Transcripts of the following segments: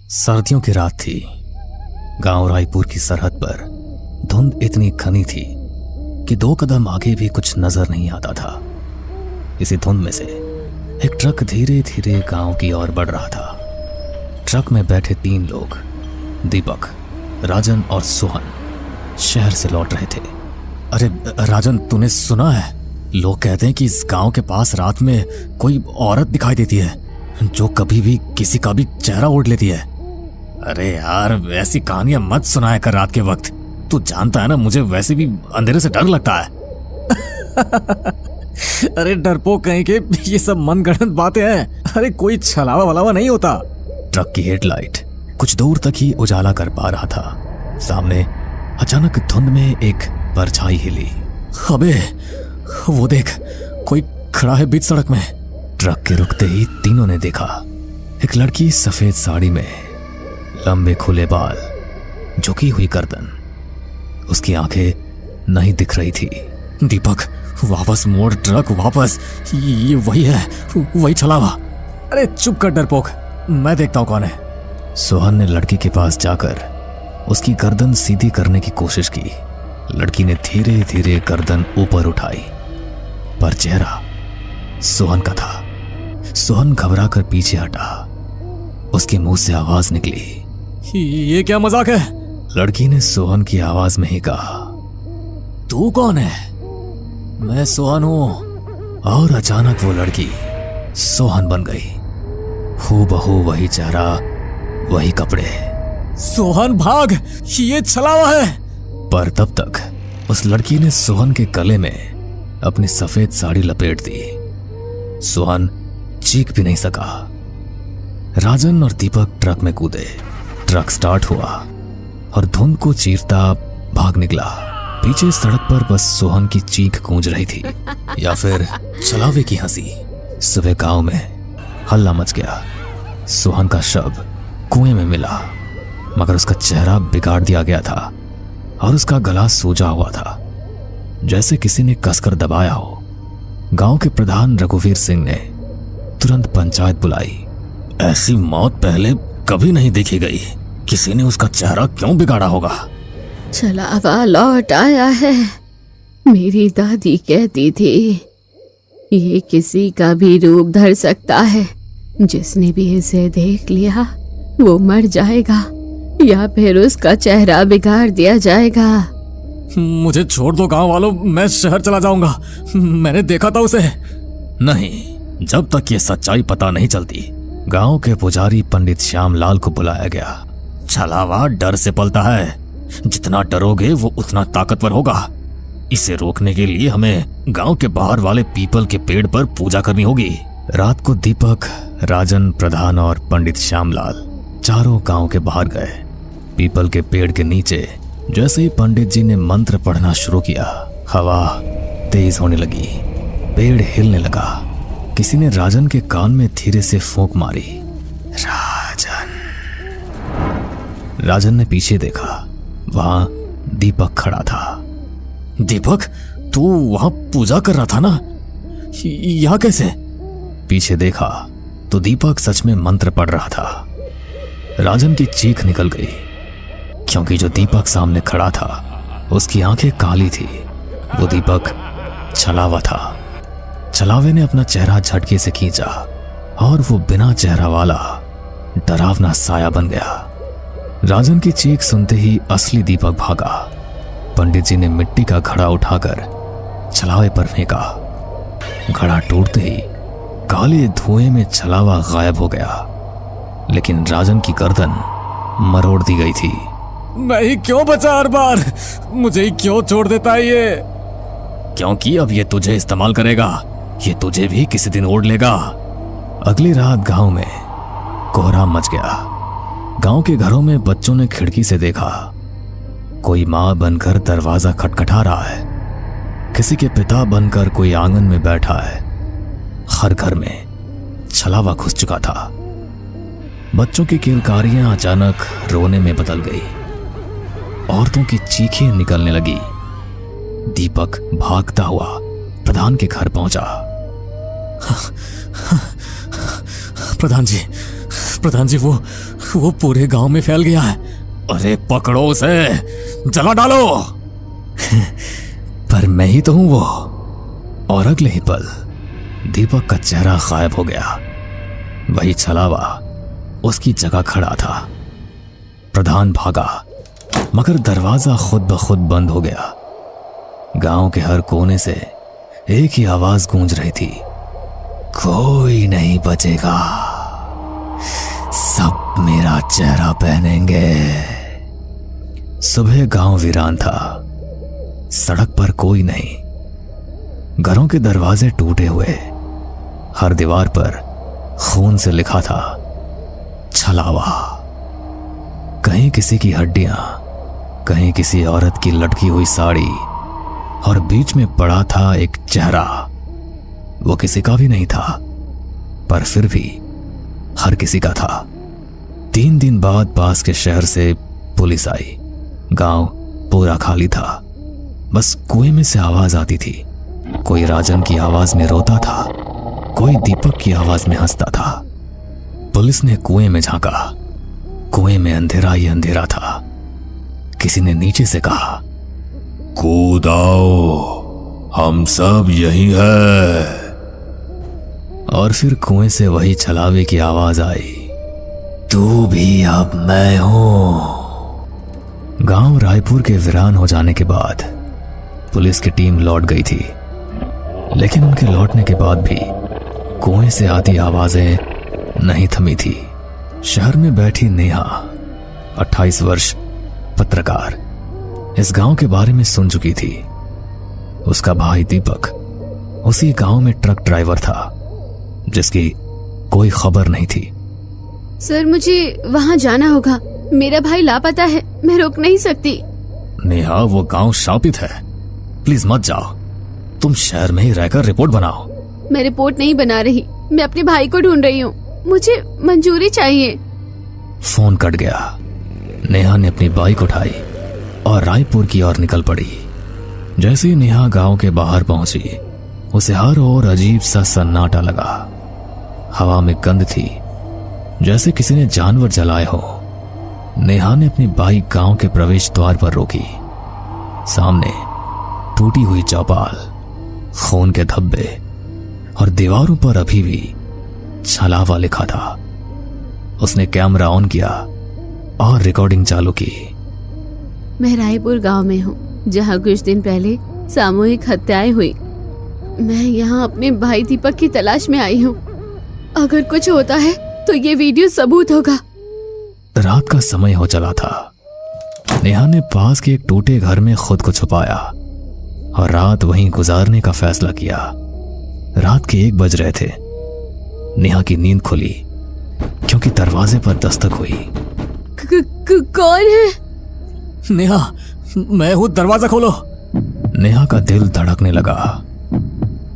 सर्दियों की रात थी। गांव रायपुर की सरहद पर धुंध इतनी घनी थी कि 2 कदम आगे भी कुछ नजर नहीं आता था। इसी धुंध में से एक ट्रक धीरे धीरे गांव की ओर बढ़ रहा था। ट्रक में बैठे 3 लोग, दीपक, राजन और सोहन, शहर से लौट रहे थे। अरे राजन, तूने सुना है? लोग कहते हैं कि इस गांव के पास रात में कोई औरत दिखाई देती है जो कभी भी किसी का भी चेहरा ओढ़ लेती है। अरे यार, ऐसी कहानियां मत सुनाया कर रात के वक्त। तू जानता है ना, मुझे वैसे भी अंधेरे से डर लगता है। अरे डरपोक कहीं के, ये सब मनगढ़ंत बातें हैं। अरे कोई छलावा वलावा नहीं होता। ट्रक की हेडलाइट कुछ दूर तक ही उजाला कर पा रहा था। सामने अचानक धुंध में एक परछाई हिली। अबे वो देख, कोई खड़ा है बीच सड़क में। ट्रक के रुकते ही तीनों ने देखा एक लड़की सफेद साड़ी में, लंबे खुले बाल, झुकी हुई गर्दन। उसकी आंखें नहीं दिख रही थी। दीपक, वापस मोड़ ट्रक, वापस। ये वही है, वही छलावा। अरे चुप कर डरपोक, मैं देखता हूं कौन है। सोहन ने लड़की के पास जाकर उसकी गर्दन सीधी करने की कोशिश की। लड़की ने धीरे धीरे गर्दन ऊपर उठाई, पर चेहरा सोहन का था। सोहन घबरा कर पीछे हटा। उसके मुंह से आवाज निकली, ये क्या मजाक है? लड़की ने सोहन की आवाज में ही कहा, तू कौन है? मैं सोहन हूं। और अचानक वो लड़की सोहन बन गई। हूबहू वही चेहरा, वही कपड़े। सोहन भाग, ये छलावा है। पर तब तक उस लड़की ने सोहन के गले में अपनी सफेद साड़ी लपेट दी। सोहन चीख भी नहीं सका। राजन और दीपक ट्रक में कूदे। ट्रक स्टार्ट हुआ और धुंध को चीरता भाग निकला। पीछे सड़क पर बस सोहन की चीख गूंज रही थी, या फिर छलावे की हंसी। सुबह गांव में हल्ला मच गया। सोहन का शव कुएं में मिला, मगर उसका चेहरा बिगाड़ दिया गया था और उसका गला सूजा हुआ था, जैसे किसी ने कसकर दबाया हो। गांव के प्रधान रघुवीर सिंह ने तुरंत पंचायत बुलाई। ऐसी मौत पहले कभी नहीं देखी गई। किसी ने उसका चेहरा क्यों बिगाड़ा होगा? छलावा लौट आया है। मेरी दादी कहती थी ये किसी का भी रूप धर सकता है। जिसने भी इसे देख लिया वो मर जाएगा या फिर उसका चेहरा बिगाड़ दिया जाएगा। मुझे छोड़ दो गांव वालों, मैं शहर चला जाऊंगा। मैंने देखा था उसे। नहीं, जब तक ये सच्चाई पता नहीं चलती। गांव के पुजारी पंडित श्यामलाल को बुलाया गया। छलावा डर से पलता है। जितना डरोगे वो उतना ताकतवर होगा। इसे रोकने के लिए हमें गांव के बाहर वाले पीपल के पेड़ पर पूजा करनी होगी। रात को दीपक, राजन, प्रधान और पंडित श्यामलाल चारों गांव के बाहर गए। पीपल के पेड़ के नीचे जैसे ही पंडित जी ने मंत्र पढ़ना शुरू किया, हवा तेज होने लगी, पेड़ हिलने लगा। किसी ने राजन के कान में धीरे से फूंक मारी। राजन। राजन ने पीछे देखा, वहां दीपक खड़ा था। दीपक, तू वहां पूजा कर रहा था ना? यहां कैसे? पीछे देखा तो दीपक सच में मंत्र पढ़ रहा था। राजन की चीख निकल गई, क्योंकि जो दीपक सामने खड़ा था उसकी आंखें काली थी। वो दीपक छलावा था। छलावे ने अपना चेहरा झटके से खींचा और वो बिना चेहरा वाला डरावना साया बन गया। राजन की चीख सुनते ही असली दीपक भागा। पंडित जी ने मिट्टी का घड़ा उठाकर छलावे पर फेंका। घड़ा टूटते ही काले धुएं में छलावा गायब हो गया, लेकिन राजन की गर्दन मरोड़ दी गई थी। मैं ही क्यों बचा हर बार? मुझे ही क्यों छोड़ देता है ये? क्योंकि अब ये तुझे इस्तेमाल करेगा। ये तुझे भी किसी दिन ओढ़ लेगा। अगली रात गांव में कोहरा मच गया। गांव के घरों में बच्चों ने खिड़की से देखा कोई मां बनकर दरवाजा खटखटा रहा है। किसी के पिता बनकर कोई आंगन में बैठा है। हर घर में छलावा घुस चुका था। बच्चों की किलकारियां अचानक रोने में बदल गई। औरतों की चीखें निकलने लगी। दीपक भागता हुआ प्रधान के घर पहुंचा। प्रधान जी, प्रधान जी, वो पूरे गांव में फैल गया है। अरे पकड़ो उसे, जला डालो। पर मैं ही तो हूं वो। और अगले ही पल दीपक का चेहरा गायब हो गया। वही छलावा उसकी जगह खड़ा था। प्रधान भागा, मगर दरवाजा खुद ब खुद बंद हो गया। गांव के हर कोने से एक ही आवाज गूंज रही थी, कोई नहीं बचेगा, सब मेरा चेहरा पहनेंगे। सुबह गांव वीरान था। सड़क पर कोई नहीं, घरों के दरवाजे टूटे हुए, हर दीवार पर खून से लिखा था छलावा। कहीं किसी की हड्डियां, कहीं किसी औरत की लटकी हुई साड़ी, और बीच में पड़ा था एक चेहरा। वो किसी का भी नहीं था, पर फिर भी हर किसी का था। 3 दिन बाद पास के शहर से पुलिस आई। गांव पूरा खाली था। बस कुएं में से आवाज आती थी। कोई राजन की आवाज में रोता था, कोई दीपक की आवाज में हंसता था। पुलिस ने कुएं में झांका। कुएं में अंधेरा ही अंधेरा था। किसी ने नीचे से कहा, कूद आओ, हम सब यही है। और फिर कुएं से वही छलावे की आवाज आई, तू भी अब मैं हूं। गांव रायपुर के वीरान हो जाने के बाद पुलिस की टीम लौट गई थी, लेकिन उनके लौटने के बाद भी कुएं से आती आवाजें नहीं थमी थी। शहर में बैठी नेहा, 28 वर्ष, पत्रकार, इस गांव के बारे में सुन चुकी थी। उसका भाई दीपक उसी गांव में ट्रक ड्राइवर था, जिसकी कोई खबर नहीं थी। सर, मुझे वहाँ जाना होगा, मेरा भाई लापता है, मैं रुक नहीं सकती। नेहा, वो गांव शापित है, प्लीज मत जाओ। तुम शहर में ही रहकर रिपोर्ट बनाओ। मैं रिपोर्ट नहीं बना रही, मैं अपने भाई को ढूंढ रही हूँ, मुझे मंजूरी चाहिए। फोन कट गया। नेहा ने अपनी बाइक उठाई और रायपुर की ओर निकल पड़ी। जैसे ही नेहा गांव के बाहर पहुंची, उसे हर ओर अजीब सा सन्नाटा लगा। हवा में गंध थी, जैसे किसी ने जानवर जलाए हो। नेहा ने अपनी बाइक गांव के प्रवेश द्वार पर रोकी। सामने टूटी हुई चौपाल, खून के धब्बे, और दीवारों पर अभी भी छलावा लिखा था। उसने कैमरा ऑन किया और रिकॉर्डिंग चालू की। मैं रायपुर गांव में हूँ, जहाँ कुछ दिन पहले सामूहिक हत्याएं हुई। मैं यहाँ अपने भाई दीपक की तलाश में आई हूँ। अगर कुछ होता है तो ये वीडियो सबूत होगा। रात का समय हो चला था। नेहा ने पास के एक टूटे घर में खुद को छुपाया और रात वहीं गुजारने का फैसला किया। रात के 1 बज रहे थे। नेहा की नींद खुली क्योंकि दरवाजे पर दस्तक हुई। कौन है? नेहा, मैं हूं, दरवाजा खोलो। नेहा का दिल धड़कने लगा।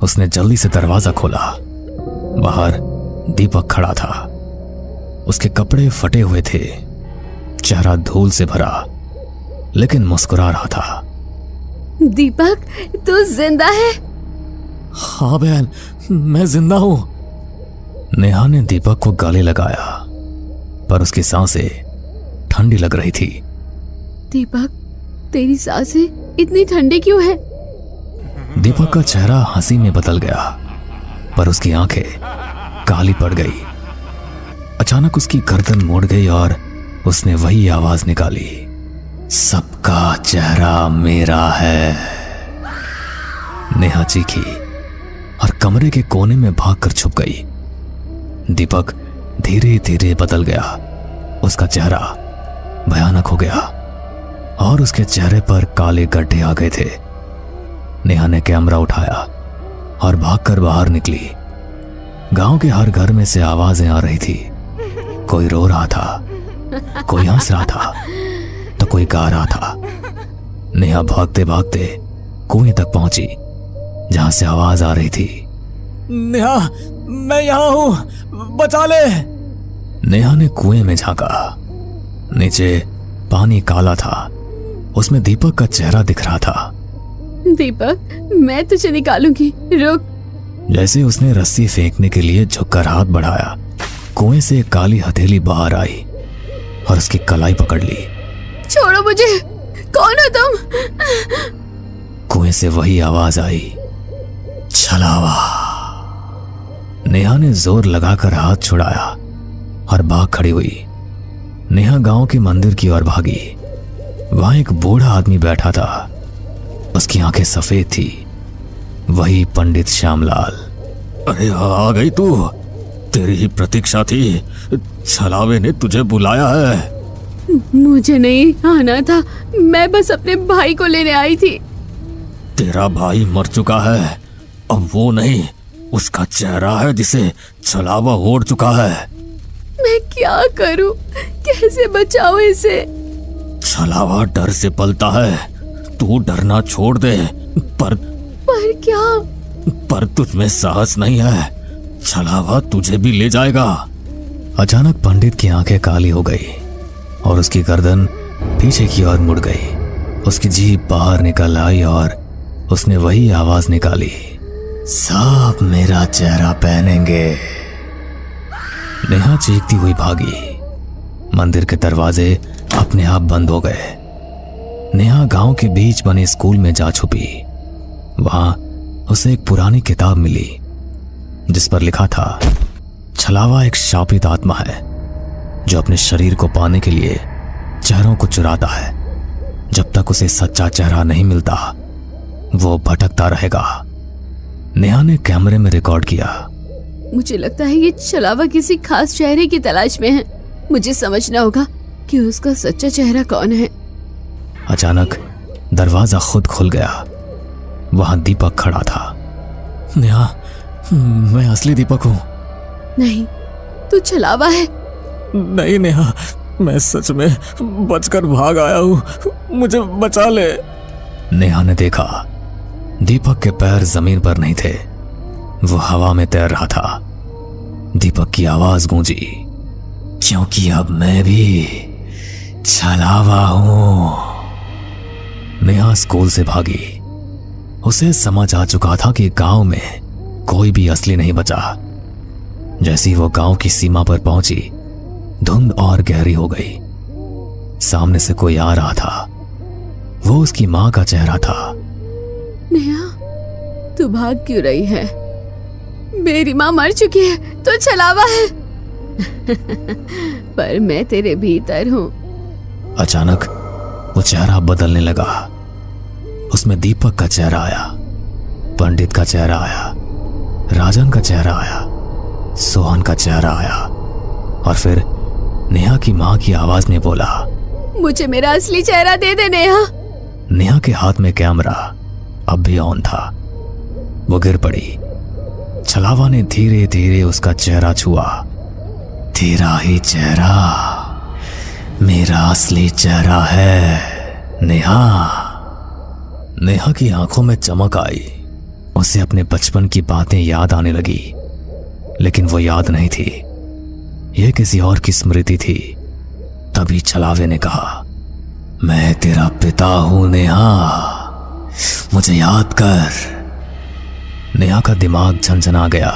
उसने जल्दी से दरवाजा खोला। बाहर दीपक खड़ा था। उसके कपड़े फटे हुए थे, चेहरा धूल से भरा, लेकिन मुस्कुरा रहा था। दीपक, तू जिंदा है? हाँ बहन, मैं जिंदा हूं। नेहा ने दीपक को गले लगाया, पर उसकी सांसें ठंडी लग रही थी। दीपक, तेरी सांसें इतनी ठंडी क्यों है? दीपक का चेहरा हंसी में बदल गया, पर उसकी आंखें काली पड़ गई। अचानक उसकी गर्दन मुड़ गई और उसने वही आवाज निकाली, सबका चेहरा मेरा है। नेहा चीखी और कमरे के कोने में भागकर छुप गई। दीपक धीरे धीरे बदल गया। उसका चेहरा भयानक हो गया और उसके चेहरे पर काले गड्ढे आ गए थे। नेहा ने कैमरा उठाया और भागकर बाहर निकली। गांव के हर घर में से आवाजें आ रही थी। कोई रो रहा था, कोई हंस रहा था, तो कोई गा रहा था। नेहा भागते भागते कुएं तक पहुंची जहां से आवाज आ रही थी। नेहा, मैं यहां हूं, बचा ले। नेहा ने कुएं में झांका। नीचे पानी काला था, उसमें दीपक का चेहरा दिख रहा था। दीपक, मैं तुझे निकालूंगी, रुक। जैसे उसने रस्सी फेंकने के लिए झुककर हाथ बढ़ाया, कुएं से एक काली हथेली बाहर आई और उसकी कलाई पकड़ ली। छोड़ो मुझे, कौन हो तुम? कुएं से वही आवाज आई, छलावा। नेहा ने जोर लगाकर हाथ छुड़ाया और भाग खड़ी हुई। नेहा गांव के मंदिर की ओर भागी। वहां एक बूढ़ा आदमी बैठा था। उसकी आंखें सफेद थी। वही पंडित श्यामलाल। अरे आ गई तू, तेरी ही प्रतीक्षा थी। छलावे ने तुझे बुलाया है। मुझे नहीं आना था, मैं बस अपने भाई को लेने आई थी। तेरा भाई मर चुका है। अब वो नहीं, उसका चेहरा है जिसे छलावा ओढ़ चुका है। मैं क्या करूं, कैसे बचाऊं इसे? छलावा डर से पलता है। तू डरना छोड़ दे। पर क्या? पर तुझ में साहस नहीं है। छलावा तुझे भी ले जाएगा। अचानक पंडित की आंखें काली हो गई और उसकी गर्दन पीछे की ओर मुड़ गई। उसकी जीभ बाहर निकल आई और उसने वही आवाज निकाली, सब मेरा चेहरा पहनेंगे। नेहा चीखती हुई भागी। मंदिर के दरवाजे अपने आप बंद हो गए। नेहा गांव के बीच बने स्कूल में जा छुपी। वहां उसे एक पुरानी किताब मिली जिस पर लिखा था, छलावा एक शापित आत्मा है जो अपने शरीर को पाने के लिए चेहरों को चुराता है। जब तक उसे सच्चा चेहरा नहीं मिलता वो भटकता रहेगा। नेहा ने कैमरे में रिकॉर्ड किया। मुझे लगता है ये छलावा किसी खास चेहरे की तलाश में है। मुझे समझना होगा कि उसका सच्चा चेहरा कौन है। अचानक दरवाजा खुद खुल गया। वहां दीपक खड़ा था। नेहा, मैं असली दीपक हूं। नहीं, तू छलावा है। नहीं नेहा, मैं सच में बचकर भाग आया हूं। मुझे बचा ले। नेहा ने देखा दीपक के पैर जमीन पर नहीं थे, वो हवा में तैर रहा था। दीपक की आवाज गूंजी, क्योंकि अब मैं भी छलावा हूं। नेहा स्कूल से भागी। उसे समझ आ चुका था कि गांव में कोई भी असली नहीं बचा। जैसी वो गांव की सीमा पर पहुंची, धुंध और गहरी हो गई। सामने से कोई आ रहा था। वो उसकी मां का चेहरा था। नेहा, तू भाग क्यों रही है? मेरी मां मर चुकी है, तो छलावा है। पर मैं तेरे भीतर हूं। अचानक वो चेहरा बदलने लगा। उसमें दीपक का चेहरा आया, पंडित का चेहरा आया, राजन का चेहरा आया, सोहन का चेहरा आया और फिर नेहा की मां की आवाज में बोला, मुझे मेरा असली चेहरा दे दे नेहा। नेहा के हाथ में कैमरा अब भी ऑन था। वो गिर पड़ी। छलावा ने धीरे धीरे उसका चेहरा छुआ। तेरा ही चेहरा मेरा असली चेहरा है नेहा। नेहा की आंखों में चमक आई। उसे अपने बचपन की बातें याद आने लगी, लेकिन वो याद नहीं थी, यह किसी और की स्मृति थी। तभी छलावे ने कहा, मैं तेरा पिता हूं नेहा, मुझे याद कर। नेहा का दिमाग झंझना गया।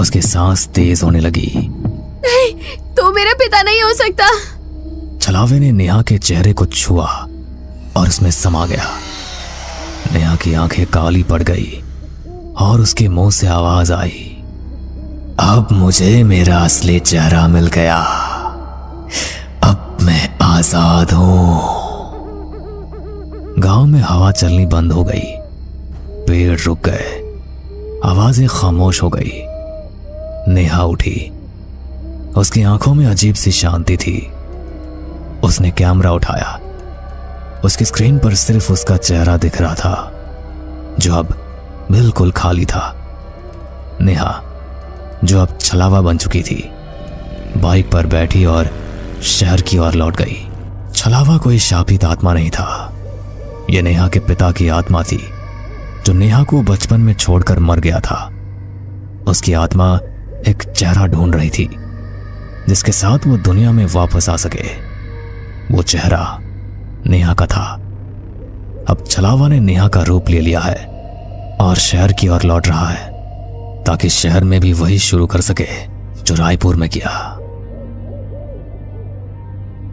उसकी सांस तेज होने लगी। नहीं, तू मेरा पिता नहीं हो सकता। छलावे ने नेहा के चेहरे को छुआ और उसमें समा गया। नेहा की आंखें काली पड़ गई और उसके मुंह से आवाज आई, अब मुझे मेरा असली चेहरा मिल गया। अब मैं आजाद हूं। गांव में हवा चलनी बंद हो गई। पेड़ रुक गए। आवाजें खामोश हो गई। नेहा उठी। उसकी आंखों में अजीब सी शांति थी। उसने कैमरा उठाया। उसकी स्क्रीन पर सिर्फ उसका चेहरा दिख रहा था, जो अब बिल्कुल खाली था। नेहा, जो अब छलावा बन चुकी थी, बाइक पर बैठी और शहर की ओर लौट गई। छलावा कोई शापित आत्मा नहीं था। यह नेहा के पिता की आत्मा थी, जो नेहा को बचपन में छोड़कर मर गया था। उसकी आत्मा एक चेहरा ढूंढ रही थी, जिसके साथ वो दुनिया में वापस आ सके। वो चेहरा नेहा का था। अब छलावा ने नेहा का रूप ले लिया है और शहर की ओर लौट रहा है, ताकि शहर में भी वही शुरू कर सके जो जो रायपुर में किया।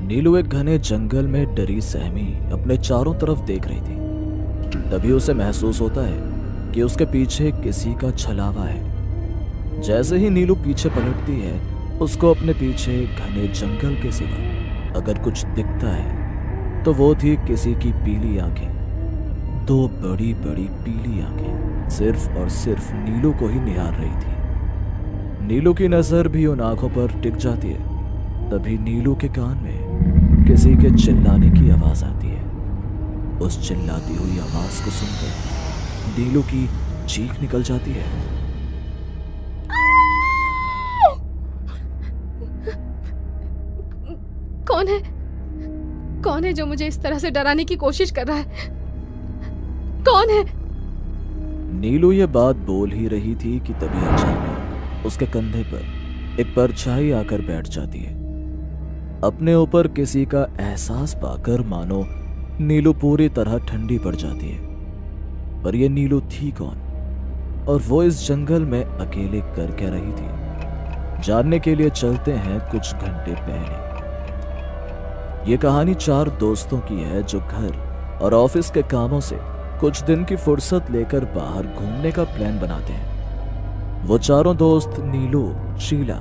नीलू एक घने जंगल में डरी सहमी अपने चारों तरफ देख रही थी। तभी उसे महसूस होता है कि उसके पीछे किसी का छलावा है। जैसे ही नीलू पीछे पलटती है, उसको अपने पीछे घने जंगल के सिवा अगर कुछ दिखता है तो वो थी किसी की पीली आंखें। दो बड़ी बड़ी पीली आंखें सिर्फ और सिर्फ नीलू को ही निहार रही थी। नीलू की नजर भी उन आंखों पर टिक जाती है। तभी नीलू के कान में किसी के चिल्लाने की आवाज आती है। उस चिल्लाती हुई आवाज को सुनकर नीलू की चीख निकल जाती है। कौन है? कौन है जो मुझे इस तरह से डराने की कोशिश कर रहा है? कौन है? नीलू ये बात बोल ही रही थी कि तभी अचानक उसके कंधे पर एक परछाई आकर बैठ जाती है। अपने ऊपर किसी का एहसास पाकर मानो नीलू पूरी तरह ठंडी पड़ जाती है। पर यह नीलू थी कौन, और वो इस जंगल में अकेले कर क्या रही थी? जानने के लिए चलते हैं कुछ घंटे पहले। ये कहानी 4 दोस्तों की है जो घर और ऑफिस के कामों से कुछ दिन की फुर्सत लेकर बाहर घूमने का प्लान बनाते हैं। वो चारों दोस्त नीलू, शीला,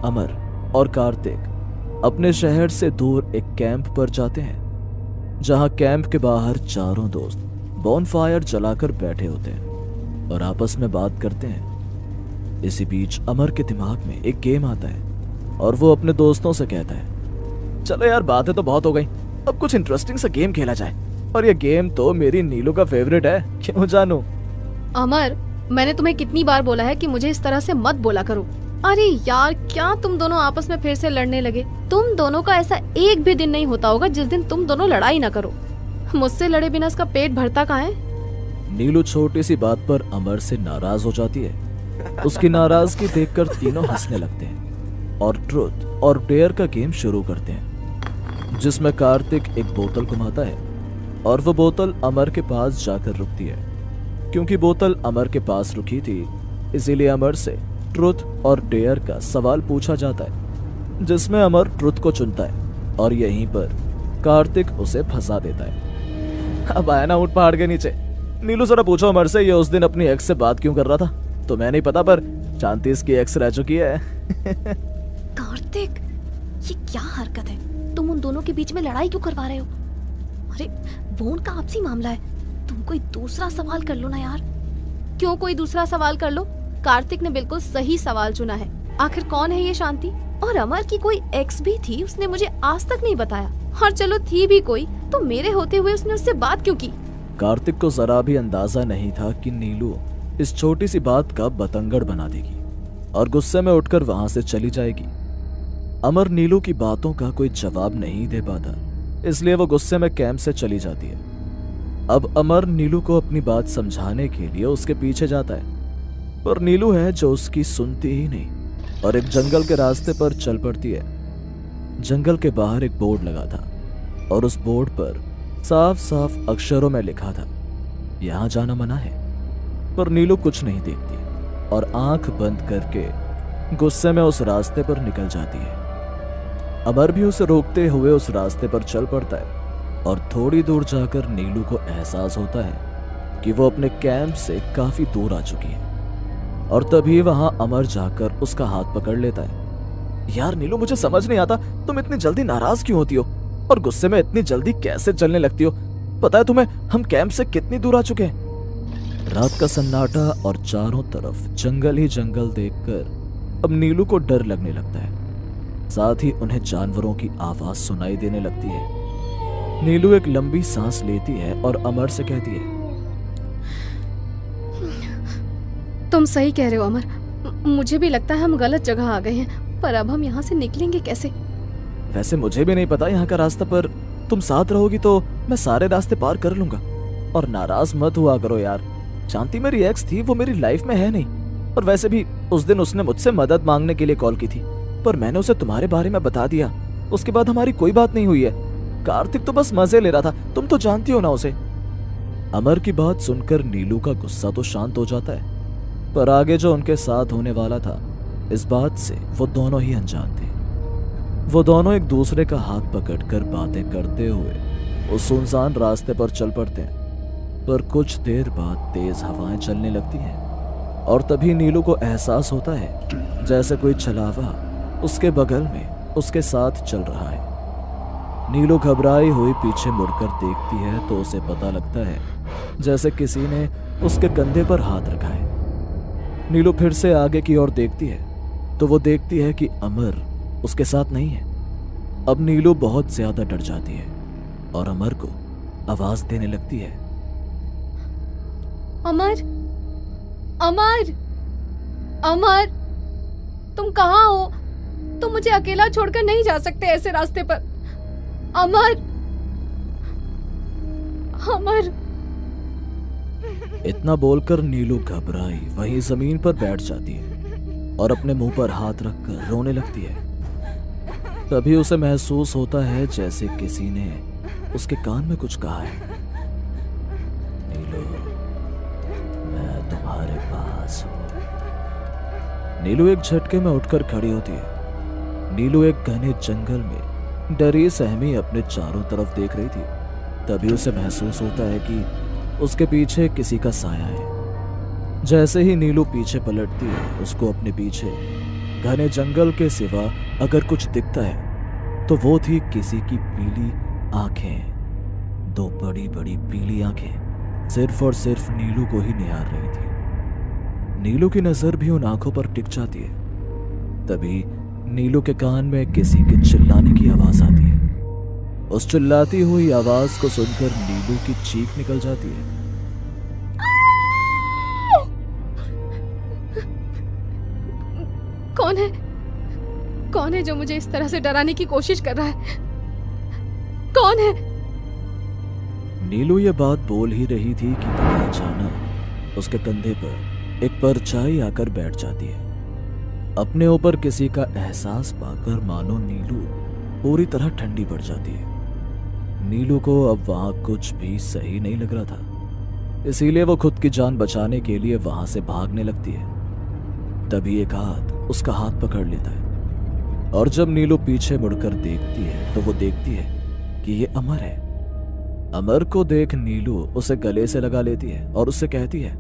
अमर और कार्तिक अपने शहर से दूर एक कैंप पर जाते हैं, जहां कैंप के बाहर चारों दोस्त बॉनफायर जलाकर बैठे होते हैं और आपस में बात करते हैं। इसी बीच अमर के दिमाग में एक गेम आता है और वो अपने दोस्तों से कहता है, चलो यार बातें तो बहुत हो गई, अब कुछ इंटरेस्टिंग सा गेम खेला जाए। और ये गेम तो मेरी नीलू का फेवरेट है, क्यों जानू? अमर, मैंने तुम्हें कितनी बार बोला है कि मुझे इस तरह से मत बोला करो। अरे यार, क्या तुम दोनों आपस में फिर से लड़ने लगे? तुम दोनों का ऐसा एक भी दिन नहीं होता होगा जिस दिन तुम दोनों लड़ाई ना करो। मुझसे लड़े बिना इसका पेट भरता कहाँ है? नीलू छोटी सी बात पर अमर से नाराज हो जाती है। उसकी नाराजगी देखकर तीनों हंसने लगते हैं और ट्रुथ और डेयर का गेम शुरू करते हैं, जिसमें कार्तिक एक बोतल घुमाता है और वो बोतल अमर के पास जाकर रुकती है। क्योंकि बोतल अमर के पास रुकी थी, इसीलिए अमर से ट्रुथ और डेयर का सवाल पूछा जाता है, जिसमें अमर ट्रुथ को चुनता है और यहीं पर कार्तिक उसे फंसा देता है। अब आया ना ऊंट पहाड़ के नीचे। नीलू जरा पूछो अमर से ये उस दिन अपनी एक्स से बात क्यों कर रहा था? तुम्हें नहीं पता, पर शांति इसकी एक्स रह चुकी है। कार्तिक, ये क्या हरकत है? तुम उन दोनों के बीच में लड़ाई क्यों करवा रहे हो? अरे वो उनका आपसी मामला है, तुम कोई दूसरा सवाल कर लो ना यार। क्यों कोई दूसरा सवाल कर लो? कार्तिक ने बिल्कुल सही सवाल चुना है। आखिर कौन है ये शांति? और अमर की कोई एक्स भी थी, उसने मुझे आज तक नहीं बताया। और चलो थी भी कोई, तो मेरे होते हुए उसने उससे बात क्यों की? कार्तिक को जरा भी अंदाजा नहीं था कि नीलू इस छोटी सी बात का बतंगड़ बना देगी और गुस्से में उठकर वहां से चली जाएगी। अमर नीलू की बातों का कोई जवाब नहीं दे पाता, इसलिए वो गुस्से में कैंप से चली जाती है। अब अमर नीलू को अपनी बात समझाने के लिए उसके पीछे जाता है, पर नीलू है जो उसकी सुनती ही नहीं और एक जंगल के रास्ते पर चल पड़ती है। जंगल के बाहर एक बोर्ड लगा था और उस बोर्ड पर साफ साफ अक्षरों में लिखा था, यहां जाना मना है। पर नीलू कुछ नहीं देखती और आंख बंद करके गुस्से में उस रास्ते पर निकल जाती है। अमर भी उसे रोकते हुए उस रास्ते पर चल पड़ता है और थोड़ी दूर जाकर नीलू को एहसास होता है कि वो अपने कैंप से काफी दूर आ चुकी है। और तभी वहां अमर जाकर उसका हाथ पकड़ लेता है। यार नीलू, मुझे समझ नहीं आता तुम इतनी जल्दी नाराज क्यों होती हो और गुस्से में इतनी जल्दी कैसे चलने लगती हो? पता है तुम्हें हम कैंप से कितनी दूर आ चुके हैं? रात का सन्नाटा और चारों तरफ जंगल ही जंगल देखकर अब नीलू को डर लगने लगता है। साथ ही उन्हें जानवरों की आवाज सुनाई देने लगती है। नीलू एक लंबी सांस लेती है और अमर से कहती है, तुम सही कह रहे हो अमर, मुझे भी लगता है हम गलत जगह आ गए हैं, पर अब हम यहाँ से निकलेंगे कैसे? वैसे मुझे भी नहीं पता यहाँ का रास्ता, पर तुम साथ रहोगी तो मैं सारे रास्ते पार कर लूंगा। और नाराज मत हुआ करो यार, शांति मेरी एक्स थी, वो मेरी लाइफ में है नहीं। और वैसे भी उस दिन उसने मुझसे मदद मांगने के लिए कॉल की थी, पर मैंने उसे तुम्हारे बारे में बता दिया। उसके बाद हमारी कोई बात नहीं हुई है। कार्तिक तो बस मजे ले रहा था, तुम तो जानती हो ना उसे। अमर की बात सुनकर नीलू का गुस्सा तो शांत हो जाता है, पर आगे जो उनके साथ होने वाला था इस बात से वो दोनों ही अनजान थे। वो दोनों एक दूसरे का हाथ पकड़कर बातें करते हुए उस सुनसान रास्ते पर चल पड़ते हैं। पर कुछ देर बाद तेज हवाएं चलने लगती हैं और तभी नीलू को एहसास होता है जैसे कोई छलावा उसके बगल में उसके साथ चल रहा है। नीलू घबराई हुई पीछे मुड़कर देखती है तो उसे पता लगता है जैसे किसी ने उसके कंधे पर हाथ रखा है। नीलू फिर से आगे की ओर देखती है तो वो देखती है कि अमर उसके साथ नहीं है। अब नीलू बहुत ज्यादा डर जाती है और अमर को आवाज देने लगती है। अमर, अमर, अमर, तुम कहाँ हो? तुम मुझे अकेला छोड़कर नहीं जा सकते ऐसे रास्ते पर। अमर, अमर। इतना बोलकर नीलू घबराई वहीं जमीन पर बैठ जाती है और अपने मुंह पर हाथ रखकर रोने लगती है। तभी उसे महसूस होता है जैसे किसी ने उसके कान में कुछ कहा है। नीलू, मैं तुम्हारे पास हूं। नीलू एक झटके में उठकर खड़ी होती है। नीलू एक घने जंगल में डरी सहमी अपने चारों तरफ देख रही थी। तभी उसे महसूस होता है कि उसके पीछे किसी का साया है। जैसे ही नीलू पीछे पलटती है उसको अपने पीछे घने जंगल के सिवा अगर कुछ दिखता है तो वो थी किसी की पीली आंखें। दो बड़ी बड़ी पीली आंखें सिर्फ और सिर्फ नीलू को ही निहार रही थी। नीलू की नजर भी उन आंखों पर टिक जाती है। तभी नीलू के कान में किसी के चिल्लाने की आवाज आती है। उस चिल्लाती हुई आवाज को सुनकर नीलू की चीख निकल जाती है। कौन है? कौन है जो मुझे इस तरह से डराने की कोशिश कर रहा है? कौन है? नीलू ये बात बोल ही रही थी कि तभी अचानक उसके कंधे पर एक परछाई आकर बैठ जाती है। अपने ऊपर किसी का एहसास पाकर मानो नीलू पूरी तरह ठंडी पड़ जाती है। नीलू को अब वहां कुछ भी सही नहीं लग रहा था, इसीलिए वो खुद की जान बचाने के लिए वहां से भागने लगती है। तभी एक हाथ उसका हाथ पकड़ लेता है और जब नीलू पीछे मुड़कर देखती है तो वो देखती है कि ये अमर है। अमर को देख नीलू उसे गले से लगा लेती है और उससे कहती है,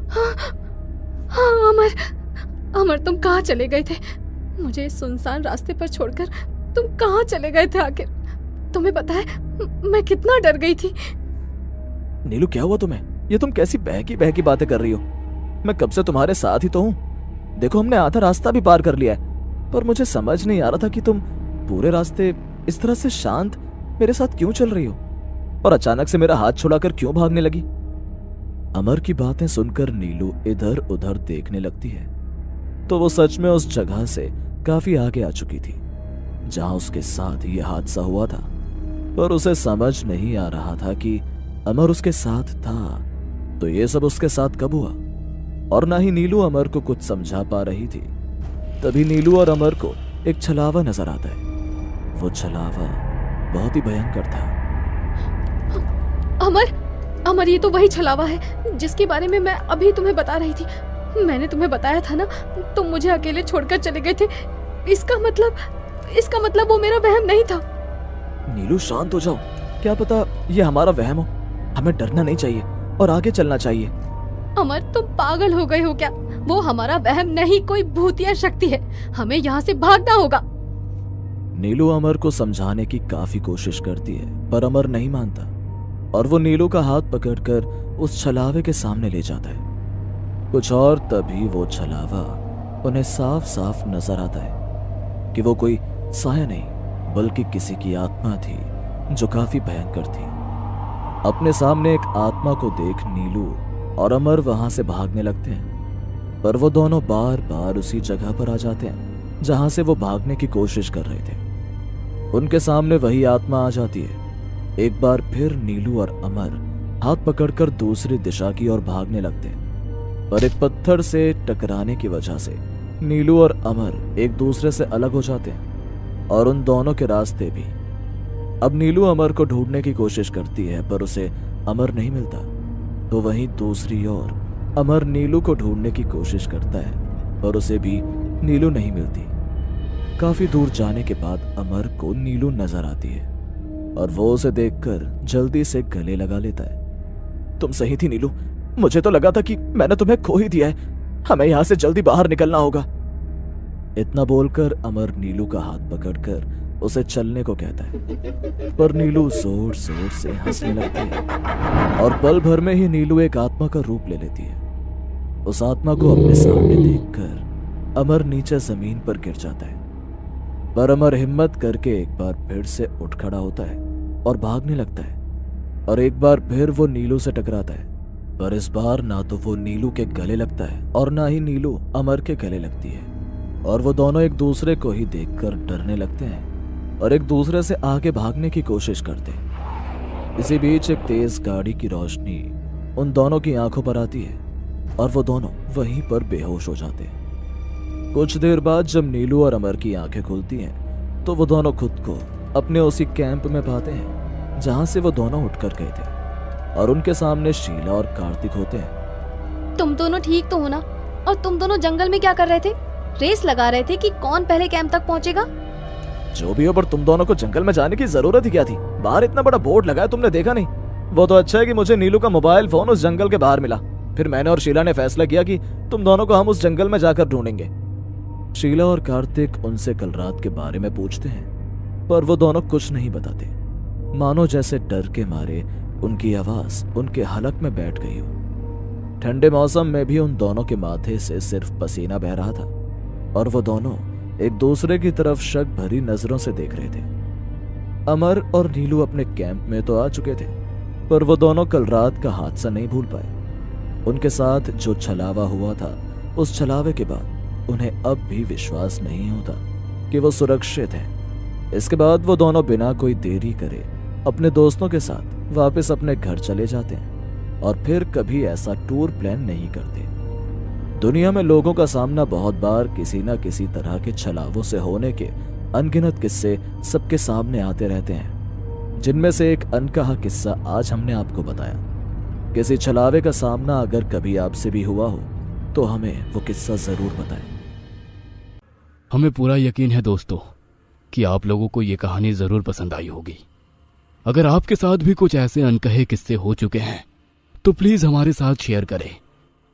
हाँ अमर, अमर तुम कहाँ चले गए थे? मुझे इस सुनसान रास्ते पर छोड़कर तुम कहाँ चले गए थे आखिर? तुम्हें पता है मैं कितना डर गई थी। नीलू क्या हुआ तुम्हें? ये तुम कैसी बहकी बातें कर रही हो? मैं कब से तुम्हारे साथ ही तो हूँ। देखो हमने आधा रास्ता भी पार कर लिया है, पर मुझे समझ नहीं आ रहा था कि तुम पूरे रास्ते इस तरह से शांत मेरे साथ क्यों चल रही हो और अचानक से मेरा हाथ छुड़ाकर क्यों भागने लगी। अमर की बातें सुनकर नीलू इधर उधर देखने लगती है तो वो सच में उस जगह से काफी आगे आ चुकी थी जहां उसके साथ ये हादसा हुआ था। पर उसे समझ नहीं आ रहा था कि अमर उसके साथ था तो ये सब उसके साथ कब हुआ, और ना ही नीलू अमर को कुछ समझा पा रही थी। तभी नीलू और अमर को एक छलावा नजर आता है। वो छलावा बहुत ही भयंकर था। अमर, अमर ये तो वही छलावा है जिसके बारे में मैं अभी तुम्हें बता रही थी। मैंने तुम्हें बताया था ना, तुम मुझे अकेले छोड़कर चले गए थे। इसका मतलब वो मेरा वहम नहीं था। नीलू शांत हो जाओ, क्या पता ये हमारा वहम हो। हमें डरना नहीं चाहिए और आगे चलना चाहिए। अमर तुम पागल हो गए हो क्या? वो हमारा वहम नहीं, कोई भूतिया शक्ति है। हमें यहाँ से भागना होगा। नीलू अमर को समझाने की काफी कोशिश करती है पर अमर नहीं मानता और वो नीलू का हाथ पकड़कर उस छलावे के सामने ले जाता है। कुछ और तभी वो छलावा उन्हें साफ साफ नजर आता है कि वो कोई साया नहीं बल्कि किसी की आत्मा थी जो काफी भयंकर थी। अपने सामने एक आत्मा को देख नीलू और अमर वहां से भागने लगते हैं, पर वो दोनों बार बार उसी जगह पर आ जाते हैं जहां से वो भागने की कोशिश कर रहे थे। उनके सामने वही आत्मा आ जाती है। एक बार फिर नीलू और अमर हाथ पकड़कर दूसरी दिशा की ओर भागने लगते हैं, पर एक पत्थर से टकराने की वजह से नीलू और अमर एक दूसरे से अलग हो जाते हैं और उन दोनों के रास्ते भी। अब नीलू अमर को ढूंढने की कोशिश करती है पर उसे अमर नहीं मिलता, तो वहीं दूसरी ओर अमर नीलू को ढूंढने की कोशिश करता है पर उसे भी नीलू नहीं मिलती। काफी दूर जाने के बाद अमर को नीलू नजर आती है और वो उसे देखकर जल्दी से गले लगा लेता है। तुम सही थी नीलू, मुझे तो लगा था कि मैंने तुम्हें खो ही दिया है। हमें यहां से जल्दी बाहर निकलना होगा। इतना बोलकर अमर नीलू का हाथ पकड़कर उसे चलने को कहता है, पर नीलू जोर जोर से हंसने लगती है और पल भर में ही नीलू एक आत्मा का रूप ले लेती है। उस आत्मा को अपने सामने देखकर अमर नीचे जमीन पर गिर जाता है, पर अमर हिम्मत करके एक बार फिर से उठ खड़ा होता है और भागने लगता है और एक बार फिर वो नीलू से टकराता है, पर इस बार ना तो वो नीलू के गले लगता है और ना ही नीलू अमर के गले लगती है और वो दोनों एक दूसरे को ही देखकर डरने लगते हैं और एक दूसरे से आगे भागने की कोशिश करते हैं। इसी बीच एक तेज गाड़ी की रोशनी उन दोनों की आंखों पर आती है और वो दोनों वहीं पर बेहोश हो जाते हैं। कुछ देर बाद जब नीलू और अमर की आंखें खुलती हैं तो वो दोनों खुद को अपने उसी कैंप में पाते हैं जहां से वो दोनों उठकर गए थे और उनके सामने शीला और कार्तिक होते हैं। तुम दोनों ठीक तो हो ना? और तुम दोनों जंगल में क्या कर रहे थे? रेस लगा रहे थे कि कौन पहले कैंप तक पहुंचेगा? जो भी हो, पर तुम दोनों को जंगल में जाने की जरूरत ही क्या थी? बाहर इतना बड़ा बोर्ड लगा है, तुमने देखा नहीं? वो तो अच्छा है कि मुझे नीलू का मोबाइल फोन उस जंगल के बाहर मिला। फिर मैंने और शीला ने फैसला किया कि तुम दोनों को हम उस जंगल में जाकर ढूंढेंगे। शीला और कार्तिक उनसे कल रात के बारे में पूछते हैं, पर वो दोनों कुछ नहीं बताते, मानो जैसे डर के मारे उनकी आवाज उनके हलक में बैठ गई हो। ठंडे मौसम में भी उन दोनों के माथे से सिर्फ पसीना बह रहा था और वो दोनों एक दूसरे की तरफ शक भरी नजरों से देख रहे थे। अमर और नीलू अपने कैंप में तो आ चुके थे, पर वो दोनों कल रात का हादसा नहीं भूल पाए। उनके साथ जो छलावा हुआ था, उस छलावे के बाद उन्हें अब भी विश्वास नहीं होता कि वो सुरक्षित हैं। इसके बाद वो दोनों बिना कोई देरी करे अपने दोस्तों के साथ वापस अपने घर चले जाते हैं और फिर कभी ऐसा टूर प्लान नहीं करते। दुनिया में लोगों का सामना बहुत बार किसी न किसी तरह के छलावों से होने के अनगिनत किस्से सबके सामने आते रहते हैं, जिनमें से एक अनकहा किस्सा आज हमने आपको बताया। किसी छलावे का सामना अगर कभी आपसे भी हुआ हो तो हमें वो किस्सा जरूर बताएं। हमें पूरा यकीन है दोस्तों कि आप लोगों को ये कहानी जरूर पसंद आई होगी। अगर आपके साथ भी कुछ ऐसे अनकहे किस्से हो चुके हैं तो प्लीज हमारे साथ शेयर करें,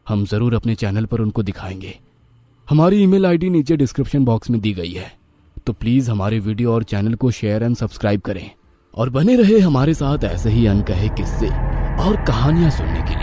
हम जरूर अपने चैनल पर उनको दिखाएंगे। हमारी ईमेल आईडी नीचे डिस्क्रिप्शन बॉक्स में दी गई है, तो प्लीज हमारे वीडियो और चैनल को शेयर एंड सब्सक्राइब करें और बने रहे हमारे साथ ऐसे ही अनकहे किस्से और कहानियां सुनने के लिए।